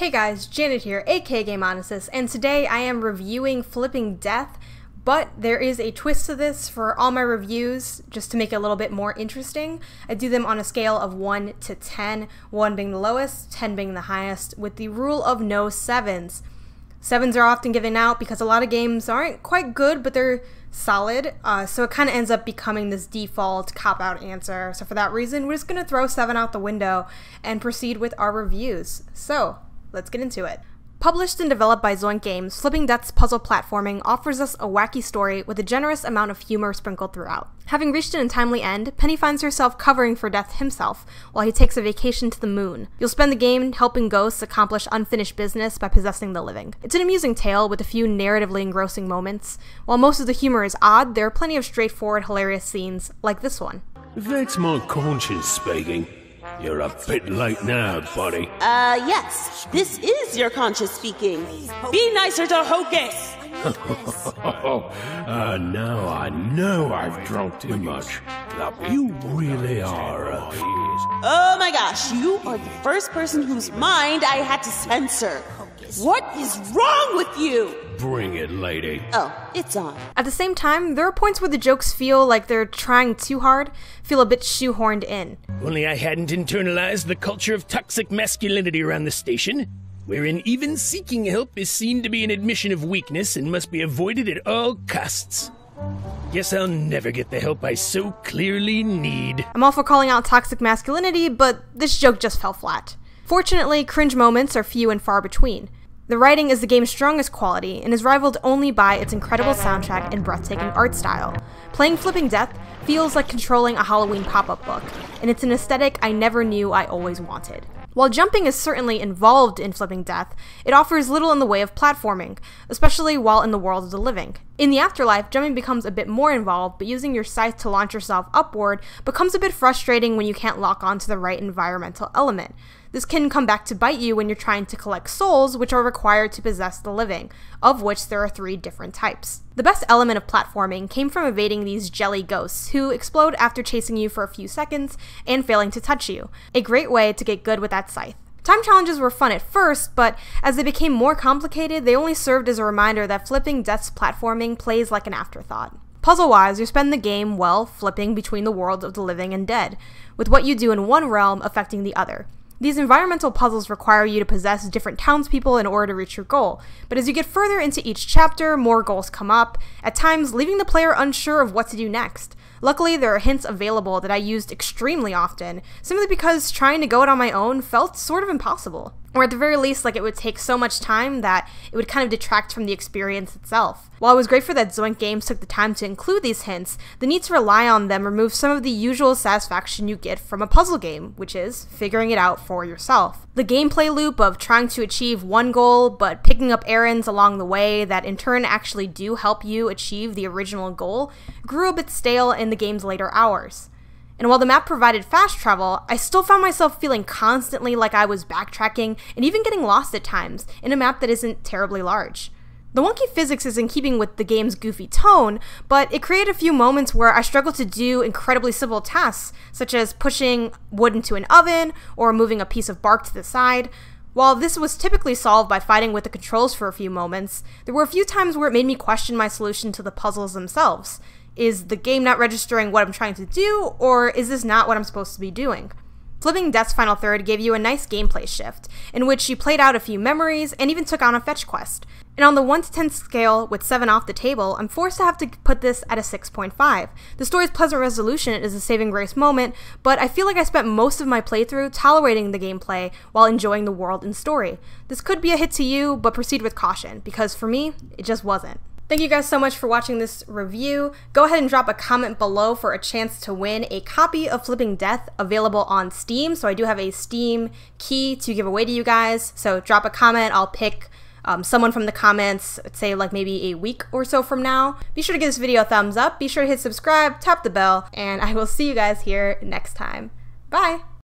Hey guys, Janet here, aka Gameonysus, and today I am reviewing Flipping Death, but there is a twist to this for all my reviews, just to make it a little bit more interesting. I do them on a scale of 1 to 10, 1 being the lowest, 10 being the highest, with the rule of no 7's. 7's are often given out because a lot of games aren't quite good, but they're solid, so it kind of ends up becoming this default cop-out answer. So for that reason, we're just going to throw 7 out the window and proceed with our reviews. So, let's get into it. Published and developed by Zoink Games, Flipping Death's puzzle platforming offers us a wacky story with a generous amount of humor sprinkled throughout. Having reached an untimely end, Penny finds herself covering for Death himself while he takes a vacation to the moon. You'll spend the game helping ghosts accomplish unfinished business by possessing the living. It's an amusing tale with a few narratively engrossing moments. While most of the humor is odd, there are plenty of straightforward, hilarious scenes, like this one. If that's my conscience speaking, you're a bit late now, buddy. Yes. This is your conscience speaking. Be nicer to Hocus! Now I know I've drunk too much. You really are Oh my gosh, you are the first person whose mind I had to censor. What is wrong with you? Bring it, lady. Oh, it's on. At the same time, there are points where the jokes feel like they're trying too hard, feel a bit shoehorned in. Only I hadn't internalized the culture of toxic masculinity around the station, wherein even seeking help is seen to be an admission of weakness and must be avoided at all costs. Guess I'll never get the help I so clearly need. I'm all for calling out toxic masculinity, but this joke just fell flat. Fortunately, cringe moments are few and far between. The writing is the game's strongest quality and is rivaled only by its incredible soundtrack and breathtaking art style. Playing Flipping Death feels like controlling a Halloween pop-up book, and it's an aesthetic I never knew I always wanted. While jumping is certainly involved in Flipping Death, it offers little in the way of platforming, especially while in the world of the living. In the afterlife, jumping becomes a bit more involved, but using your scythe to launch yourself upward becomes a bit frustrating when you can't lock onto the right environmental element. This can come back to bite you when you're trying to collect souls, which are required to possess the living, of which there are 3 different types. The best element of platforming came from evading these jelly ghosts, who explode after chasing you for a few seconds and failing to touch you. A great way to get good with that scythe. Time challenges were fun at first, but as they became more complicated, they only served as a reminder that Flipping Death's platforming plays like an afterthought. Puzzle-wise, you spend the game, well, flipping between the worlds of the living and dead, with what you do in one realm affecting the other. These environmental puzzles require you to possess different townspeople in order to reach your goal, but as you get further into each chapter, more goals come up, at times leaving the player unsure of what to do next. Luckily, there are hints available that I used extremely often, simply because trying to go it on my own felt sort of impossible. Or at the very least, like it would take so much time that it would kind of detract from the experience itself. While it was great for that Zoink Games took the time to include these hints, the need to rely on them removes some of the usual satisfaction you get from a puzzle game, which is figuring it out for yourself. The gameplay loop of trying to achieve one goal, but picking up errands along the way that in turn actually do help you achieve the original goal, grew a bit stale in the game's later hours. And while the map provided fast travel, I still found myself feeling constantly like I was backtracking and even getting lost at times in a map that isn't terribly large. The wonky physics is in keeping with the game's goofy tone, but it created a few moments where I struggled to do incredibly simple tasks, such as pushing wood into an oven or moving a piece of bark to the side. While this was typically solved by fighting with the controls for a few moments, there were a few times where it made me question my solution to the puzzles themselves. Is the game not registering what I'm trying to do, or is this not what I'm supposed to be doing? Flipping Death's final third gave you a nice gameplay shift, in which you played out a few memories and even took on a fetch quest. And on the 1 to 10 scale, with 7 off the table, I'm forced to have to put this at a 6.5. The story's pleasant resolution is a saving grace moment, but I feel like I spent most of my playthrough tolerating the gameplay while enjoying the world and story. This could be a hit to you, but proceed with caution, because for me, it just wasn't. Thank you guys so much for watching this review. Go ahead and drop a comment below for a chance to win a copy of Flipping Death available on Steam. So I do have a Steam key to give away to you guys. So drop a comment. I'll pick someone from the comments, say like maybe a week or so from now. Be sure to give this video a thumbs up. Be sure to hit subscribe, tap the bell, and I will see you guys here next time. Bye!